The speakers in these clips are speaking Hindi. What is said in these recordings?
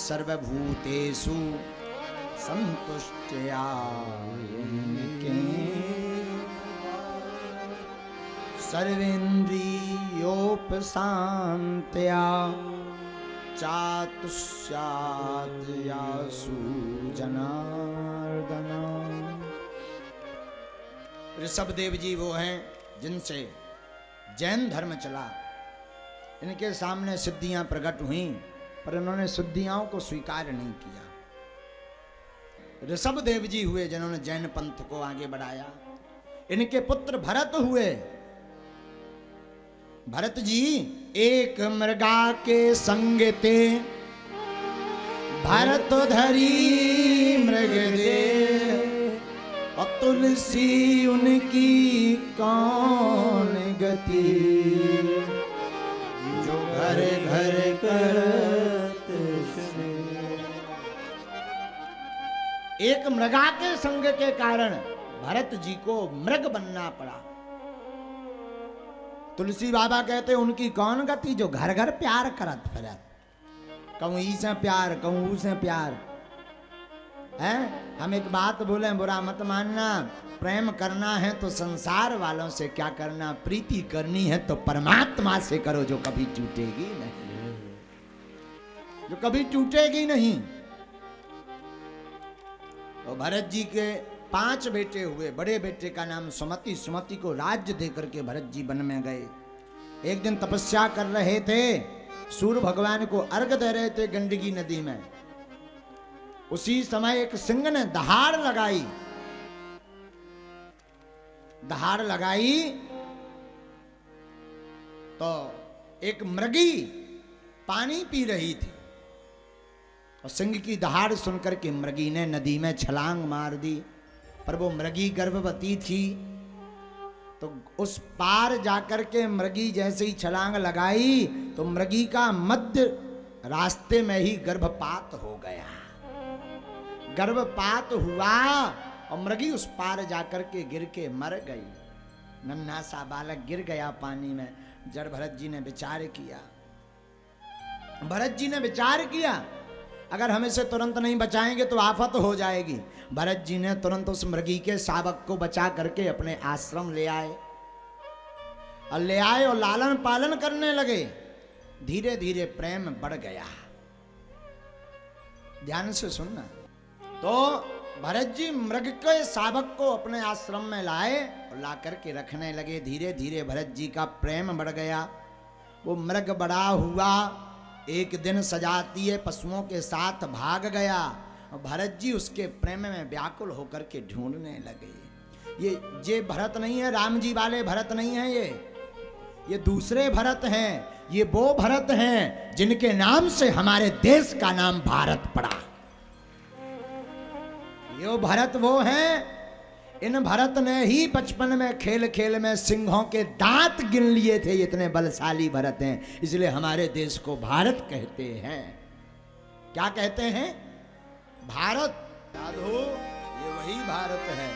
सर्वभूतेषु संतुष्टया सर्वेन्द्रियोपशान्तया चातुष्यादयासु जनार्दन। ऋषभदेव जी वो हैं जिनसे जैन धर्म चला। इनके सामने सिद्धियां प्रकट हुई पर इन्होंने सिद्धियों को स्वीकार नहीं किया। ऋषभदेव जी हुए जिन्होंने जैन पंथ को आगे बढ़ाया। इनके पुत्र भरत हुए। भरत जी एक मृगा के संग ते भरत धरी मृग दे, और तुलसी उनकी कौन गति, जो घर घर करत सुने। एक मृगा के संग के कारण भरत जी को मृग बनना पड़ा। तुलसी बाबा कहते उनकी कौन गति, जो घर घर प्यार करत फिरत। कहूं ई से प्यार, कहूं ऊ से प्यार है। हम एक बात बोले, बुरा मत मानना, प्रेम करना है तो संसार वालों से क्या करना, प्रीति करनी है तो परमात्मा से करो, जो कभी टूटेगी नहीं, जो कभी टूटेगी नहीं। तो भरत जी के 5 बेटे हुए। बड़े बेटे का नाम सुमति। सुमति को राज्य देकर के भरत जी वन में गए। एक दिन तपस्या कर रहे थे, सूर्य भगवान को अर्घ दे रहे थे गंडकी नदी में। उसी समय एक सिंह ने दहाड़ लगाई। दहाड़ लगाई तो एक मृगी पानी पी रही थी, और सिंह की दहाड़ सुनकर के मृगी ने नदी में छलांग मार दी। पर वो मृगी गर्भवती थी, तो उस पार जाकर के मृगी जैसे ही छलांग लगाई तो मृगी का मध्य रास्ते में ही गर्भपात हो गया। गर्भपात हुआ और मृगी उस पार जाकर के गिर के मर गई। नन्हा सा बालक गिर गया पानी में। जब भरत जी ने विचार किया, भरत जी ने विचार किया अगर हम इसे तुरंत नहीं बचाएंगे तो आफत हो जाएगी। भरत जी ने तुरंत उस मृगी के शावक को बचा करके अपने आश्रम ले आए, और लालन पालन करने लगे। धीरे धीरे प्रेम बढ़ गया। ध्यान से सुनना। तो भरत जी मृग के शावक को अपने आश्रम में लाए और ला करके रखने लगे। धीरे धीरे भरत जी का प्रेम बढ़ गया। वो मृग बड़ा हुआ। एक दिन सजातीय पशुओं के साथ भाग गया। भरत जी उसके प्रेम में व्याकुल होकर के ढूंढने लगे। ये भरत नहीं है, राम जी वाले भरत नहीं है, ये दूसरे भरत हैं। ये वो भरत हैं जिनके नाम से हमारे देश का नाम भारत पड़ा। ये भरत वो हैं। इन भरत ने ही बचपन में खेल खेल में सिंहों के दांत गिन लिए थे। इतने बलशाली भरत हैं, इसलिए हमारे देश को भारत कहते हैं। क्या कहते हैं? भारत। साधु, ये वही भारत है।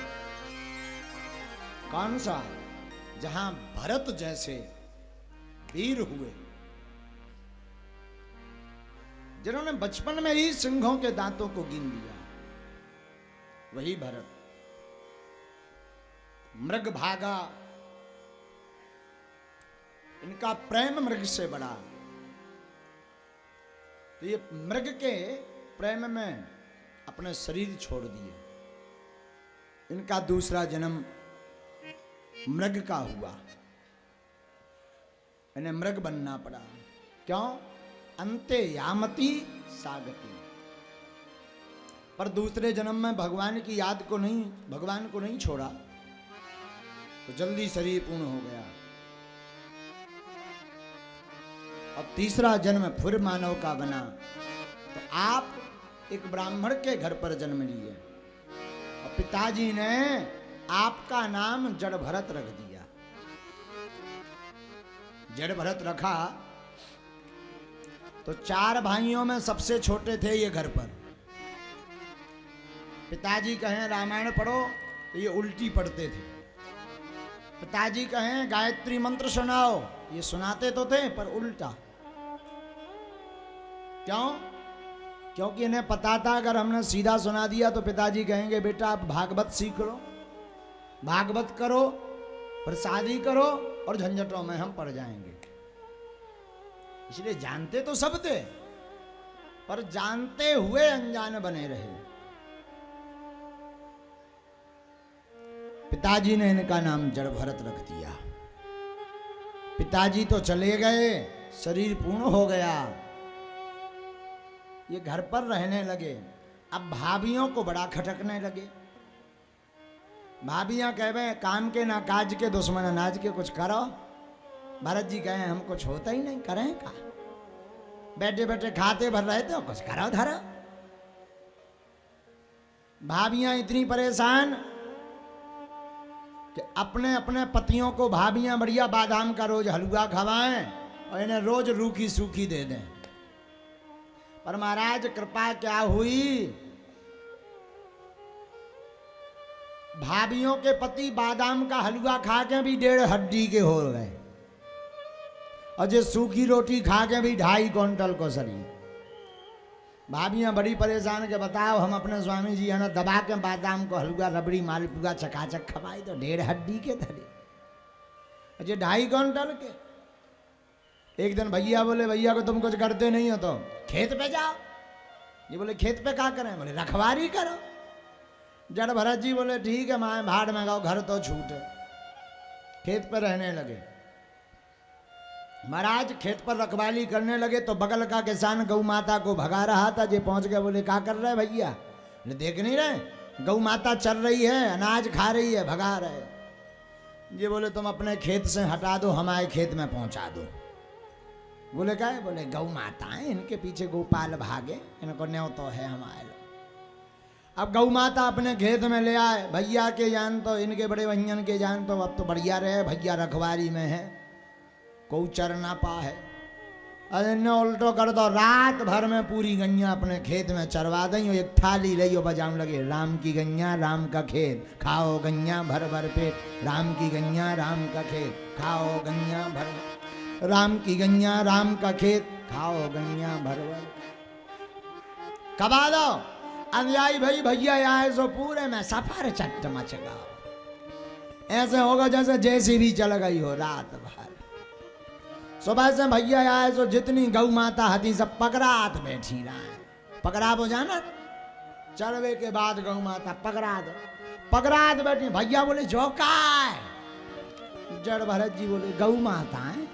कौन सा? जहां भरत जैसे वीर हुए, जिन्होंने बचपन में ही सिंहों के दांतों को गिन लिया, वही भरत। मृग भागा, इनका प्रेम मृग से बढ़ा। तो ये मृग के प्रेम में अपने शरीर छोड़ दिए। इनका दूसरा जन्म मृग का हुआ। इन्हें मृग बनना पड़ा। क्यों? अंते यामती सागती। पर दूसरे जन्म में भगवान की याद को नहीं, भगवान को नहीं छोड़ा, तो जल्दी शरीर पूर्ण हो गया। अब तीसरा जन्म फिर मानव का बना। तो आप एक ब्राह्मण के घर पर जन्म लिए, और पिताजी ने आपका नाम जड़ भरत रख दिया। जड़ भरत रखा तो 4 भाइयों में सबसे छोटे थे ये घर पर। पिताजी कहें रामायण पढ़ो तो ये उल्टी पढ़ते थे। पिताजी कहें गायत्री मंत्र सुनाओ, ये सुनाते तो थे पर उल्टा। क्यों? क्योंकि इन्हें पता था अगर हमने सीधा सुना दिया तो पिताजी कहेंगे बेटा आप भागवत सीख लो, भागवत करो, प्रसादी करो और झंझटों में हम पड़ जाएंगे। इसलिए जानते तो सब थे, पर जानते हुए अनजान बने रहे। पिताजी ने इनका नाम जड़ भरत रख दिया। पिताजी तो चले गए, शरीर पूर्ण हो गया, ये घर पर रहने लगे। अब भाभियों को बड़ा खटकने लगे। भाभियां कहवे काम के ना काज के, दुश्मन अनाज के, कुछ करो। भरत जी कहे हम कुछ होता ही नहीं, करें का, बैठे बैठे खाते भर रहे थे, कुछ करो धरो। भाभियां इतनी परेशान कि अपने अपने पतियों को भाभियां बढ़िया बादाम का रोज हलवा खवाएं और इन्हें रोज रूखी सूखी दे दें। पर महाराज कृपा क्या हुई, भाभियों के पति बादाम का हलवा खा के भी 1.5 हड्डी के हो गए और जो सूखी रोटी खा के भी 2.5 क्विंटल को सरी। भाभियां बड़ी परेशान के बताओ हम अपने स्वामी जी है ना दबा के बादाम को हलवा रबड़ी मालपुआ चकाचक खवाई तो 1.5 हड्डी के धरे, अजय 2.5 क्विंटल के। एक दिन भैया बोले भैया को तुम कुछ करते नहीं हो तो खेत पे जाओ। ये बोले खेत पे क्या करें, बोले रखवारी करो। जड़ भरत जी बोले ठीक है माए भाड़ में गाओ, घर तो छूटे। खेत पर रहने लगे। महाराज खेत पर रखवाली करने लगे तो बगल का किसान गौ माता को भगा रहा था। जे पहुंच गए, बोले क्या कर रहे भैया, बोले देख नहीं रहे गौ माता चल रही है, अनाज खा रही है, भगा रहे। ये बोले तुम अपने खेत से हटा दो, हमारे खेत में पहुंचा दो। बोले क्या है, बोले गौ माता है, इनके पीछे गोपाल भागे, इनको न्यों तो है हमारे। अब गौ माता अपने खेत में ले आए। भैया के जान तो, इनके बड़े भैयन के जान तो अब तो बढ़िया रहे, भैया रखवारी में है, कोई चर ना पा है। अरे न उल्टो कर दो, रात भर में पूरी गैया अपने खेत में चरवा दें। एक थाली ले बजाने लगे, राम की गैया राम का खेत, खाओ गैया भर भर पेट। राम की गैया राम का खेत, खाओ गैया भर, राम की गैया राम का खेत, खाओ गैया भर भर। कबा दो अनुयायी भाई भैया आए सो पूरे में सफर चट मच गया। ऐसे होगा जैसे जेसीबी चल गई हो रात भर। सुबह से भैया आए सो जितनी गौ माता हती सब पकड़ात बैठी रहा। पकड़ा हो जाना, चढ़वे के बाद गौ माता पकड़ात बैठी। भैया बोले जो का है। जड़ भरत जी बोले गौ माता है।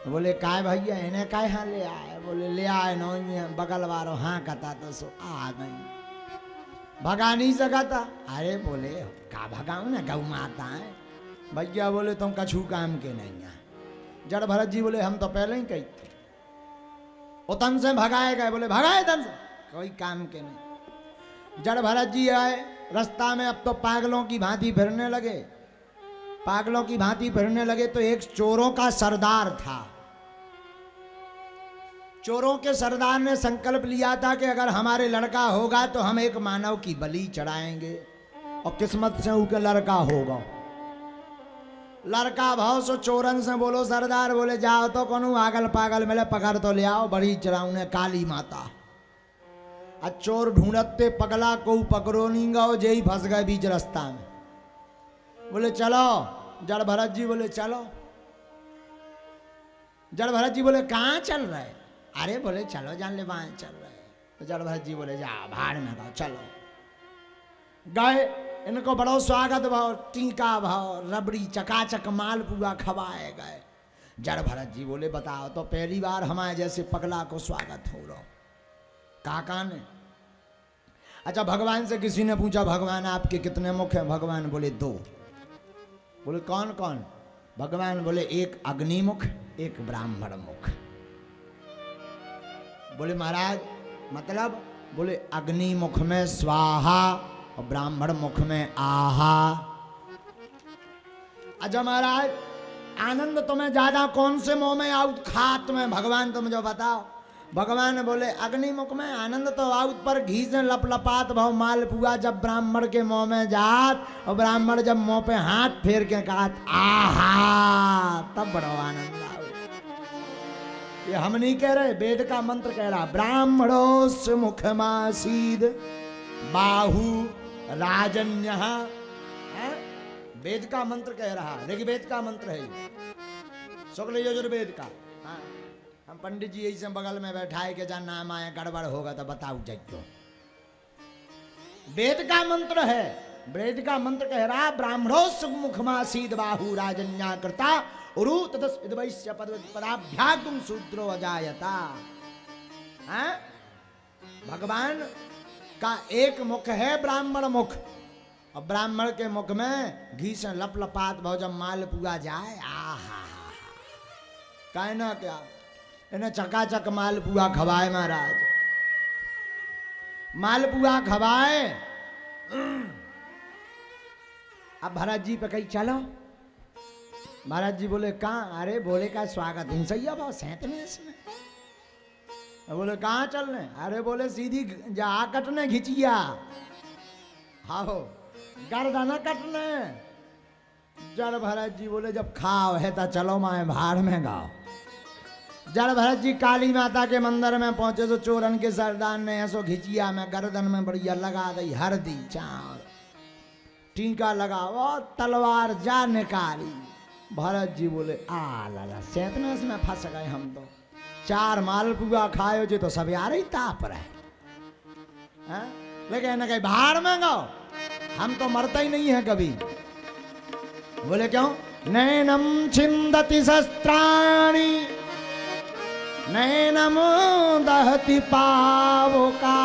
बोले काय भैया इन्हें काय हाँ ले आए, बोले ले आए नो बगल वारो हाँ कहता तो सो आ गई, भगा नहीं सका था। अरे बोले का भगाऊ ना, गौ माता है। भैया बोले तुम कछू काम के नहीं है। जड़ भरत जी बोले हम तो पहले ही कही थे, वो तन से भगाए गए। बोले भगाए तन से, कोई काम के नहीं। जड़ भरत जी आए रास्ता में, अब तो पागलों की भांति फिरने लगे। पागलों की भांति फिरने लगे तो एक चोरों का सरदार था। चोरों के सरदार ने संकल्प लिया था कि अगर हमारे लड़का होगा तो हम एक मानव की बलि चढ़ाएंगे, और किस्मत से उनके लड़का होगा। लड़का भाव सो चोरन से बोलो सरदार, बोले जाओ तो कोनो आगल पागल मिले पकड़ तो ले आओ, बड़ी चढ़ाऊने काली माता। आज चोर ढूंढते पगला को पकड़ो नहीं गाओ, जे ही फंस गए बीच रास्ता में। बोले चलो। जड़ भरत जी बोले चलो। जड़ भरत जी बोले कहाँ चल रहे? अरे बोले चलो जान ले वहां चल रहे। तो जड़ भरत जी बोले जा भाड़ में गाओ, चलो। गए, इनको बड़ो स्वागत भाव, टीका भाव, रबड़ी चकाचक मालपुआ खवाए गए। जड़ भरत जी बोले बताओ तो पहली बार हमारे जैसे पगला को स्वागत हो रहा। काका ने, अच्छा भगवान से किसी ने पूछा भगवान आपके कितने मुख हैं? भगवान बोले 2। बोले कौन कौन? भगवान बोले एक अग्निमुख, एक ब्राह्मण मुख। बोले महाराज मतलब? बोले अग्नि मुख में स्वाहा और ब्राह्मण मुख में आहा। अच्छा महाराज आनंद तुम्हें ज्यादा कौन से मुंह में आउत, खात में? भगवान तुम जो बताओ। भगवान बोले अग्निमुख में आनंद तो आउत, पर घी से लपलपात भाव मालपुआ जब ब्राह्मण के मुंह में जात और ब्राह्मण जब मुंह पे हाथ फेर के कहत आहा, तब बड़ो आनंद आउत। ये हम नहीं कह रहे, वेद का मंत्र कह रहा। ब्राह्मणोस मुखमासीद बाहु राजन्य, वेद का मंत्र कह रहा, ऋग्वेद का मंत्र है ये, शुक्ल यजुर्वेद का। हाँ, हम पंडित जी ऐसे बगल में बैठा है कि जान नाम आया गड़बड़ होगा तो बताओ जज्जो। वेद का मंत्र है, वेद का मंत्र कह रहा ब्राह्मणो सुमुखमासीद बाहु राजन्या कृता उरु तदस्वैश्य पदाभ्यागुम शूद्रो अजायता। भगवान का एक मुख है ब्राह्मण मुख, और ब्राह्मण के मुख में घी से लपलपात भाव जब माल पुआ जाए, आहा कहना क्या, इन्हें चकाचक मालपुआ खवाए महाराज, मालपुआ खवाए। अब भरत जी पे कहीं चलो, महाराज जी बोले कहाँ? अरे बोले का स्वागत हिंसैया बॉस है तुम्हें इसमें। बोले कहाँ चलने? अरे बोले सीधी जा कटने घिचिया, हाँ गर्दन कटने। जड़ भरत जी बोले जब खाओ है तो चलो माए भाड़ में गाओ। जड़ भरत जी काली माता के मंदिर में पहुंचे तो चोरन के सरदार ने ऐसो घिचिया में गर्दन में बढ़िया लगा दी हरदी चार, टीका लगा वो तलवार जा निकाली। भरत जी बोले आ लाला सैतमें में फंस गए हम तो, चार मालपुआ खाए जो तो सब यार ही ताप रहे, लेकिन कहीं भाड़ में गाओ, हम तो मरता ही नहीं है कभी। बोले क्यों? नैनम छिंदति शस्त्राणि नैनम दहति पावका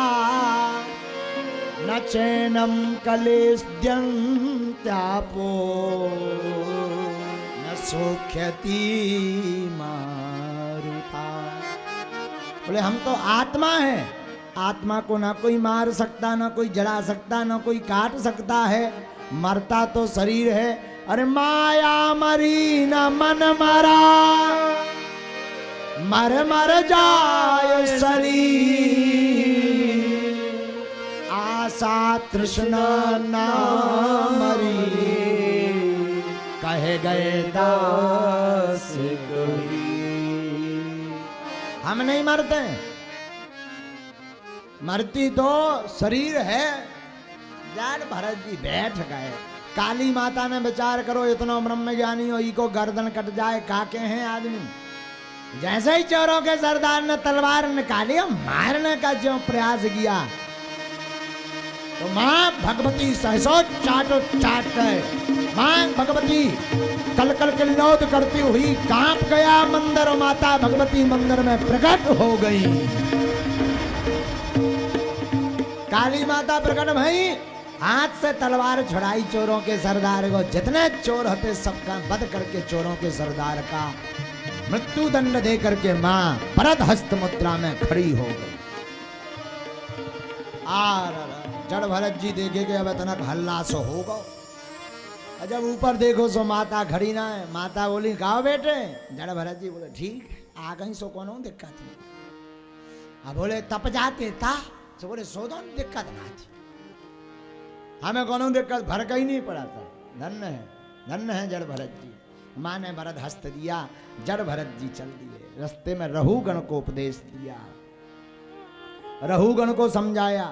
न चैनम कलेस्द्यं त्यापो न सोख्यति मारुता। बोले हम तो आत्मा है, आत्मा को ना कोई मार सकता, ना कोई जला सकता, ना कोई काट सकता है, मरता तो शरीर है। अरे माया मरी न मन मरा, मर मर जाय शरीर, आशा तृष्णा ना मरी, कहे गए दास कबीर। हम नहीं मरते, मरती तो शरीर है। जान भरत जी बैठ गए। काली माता ने विचार करो, इतना ब्रह्म ज्ञानी हो, को गर्दन कट जाए, काके हैं आदमी। जैसे ही चोरों के सरदार ने तलवार निकाली, मारने का जो प्रयास किया तो मां भगवती सहसो चाटो चाट गए। मां भगवती कल कल किल्लौत करती हुई कांप गया मंदिर, और माता भगवती मंदिर में प्रकट हो गई। काली माता प्रकट भई, हाथ से तलवार छुड़ाई चोरों के सरदार को। जितने चोर होते सबका वध करके चोरों के सरदार का मृत्यु दंड दे करके मां परत हस्त मुद्रा में खड़ी हो गई। जड़ भरत जी देखे कि अब इतना हल्ला सो होगा। जब ऊपर देखो सो माता खड़ी ना है। माता बोली गाओ बेटे। जड़ भरत जी बोले ठीक आ गई, सो कोनो दिक्कत नहीं। अब बोले तप जाते था, सो बोले सो दो दिक्कत ना थी, हमें कोनो दिक्कत भर ही नहीं पड़ा था। धन्य है जड़ भरत जी। माँ ने भरत हस्त दिया, जड़ भरत जी चल दिए। रास्ते में रहुगण को उपदेश दिया, रहुगण को समझाया।